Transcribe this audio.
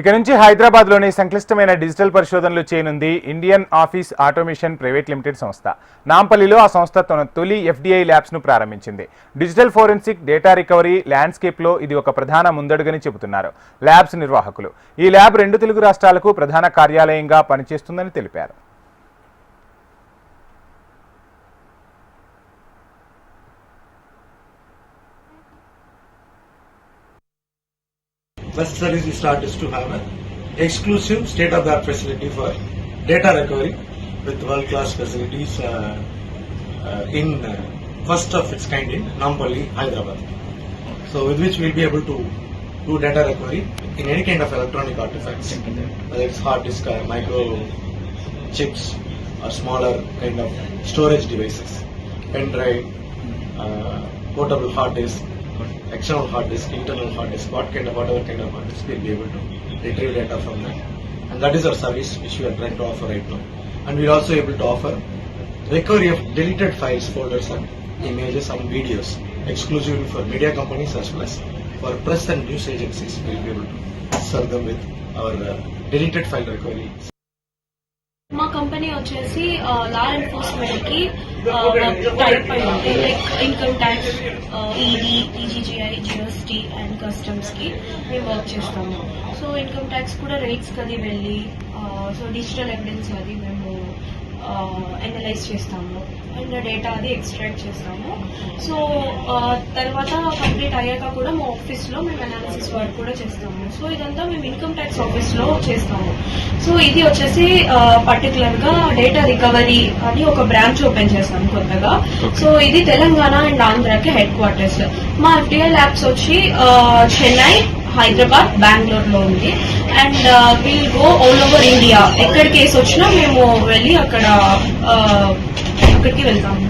ఇక నుంచి హైదరాబాద్లోని సంక్లిష్టమైన డిజిటల్ పరిశోధనలు చేయనుంది Indian office automation private limited సంస్థ. నాంపల్లిలో ఆ సంస్థ తన తొలి ఎఫ్డిఐ ల్యాబ్స్ను ప్రారంభించింది. డిజిటల్ ఫోరెన్సిక్, డేటా రికవరీ ల్యాండ్స్కేప్లో ఇది ఒక ప్రధాన ముందడుగని చెబుతున్నారు ల్యాబ్స్ నిర్వాహకులు. ఈ ల్యాబ్ 2 తెలుగు రాష్ట్రాలకు ప్రధాన కార్యాలయంగా పనిచేస్తుందని తెలిపారు. First service we start is to have an exclusive state-of-the-art facility for data recovery with world-class facilities in first of its kind in Nampalli, Hyderabad. So with which we will be able to do data recovery in any kind of electronic artifacts, whether it's hard disk or micro chips or smaller kind of storage devices, pen drive, portable hard disk, external hard disk, internal hard disk, whatever kind of hard disk, we'll be able to retrieve data from that. And that is our service which we are trying to offer right now. And we're also able to offer recovery of deleted files, folders and images and videos exclusively for media companies as well as for press and news agencies. We'll be able to serve them with our deleted file recovery. మా company వచ్చేసి law enforcement కి type అయి ఉంది. Like income tax, ED, DGGI, GST and customs కి మేము work చేస్తాము. So income tax కూడా raids కది వెళ్ళి సో డిజిటల్ ఎవిడెన్స్ అది మేము అనలైజ్ చేస్తాము అండ్ డేటా అది ఎక్స్ట్రాక్ట్ చేస్తాము. సో తర్వాత కంప్లీట్ అయ్యాక కూడా మా ఆఫీస్లో మేము అనాలిసిస్ వర్క్ కూడా చేస్తాము. సో ఇదంతా మేము ఇన్కమ్ ట్యాక్స్ ఆఫీస్లో చేస్తాము. సో ఇది వచ్చేసి పర్టికులర్ గా డేటా రికవరీ అని ఒక బ్రాంచ్ ఓపెన్ చేస్తాము కొత్తగా. సో ఇది తెలంగాణ అండ్ ఆంధ్రాకి హెడ్ క్వార్టర్స్. మా ఎఫ్డిఐ ల్యాబ్స్ వచ్చి చెన్నై, హైదరాబాద్, బెంగళూరులో ఉంది. And will go all over India. ఎక్కడ కేసు వచ్చినా మేము వెళ్ళి అక్కడికి వెళ్తాము.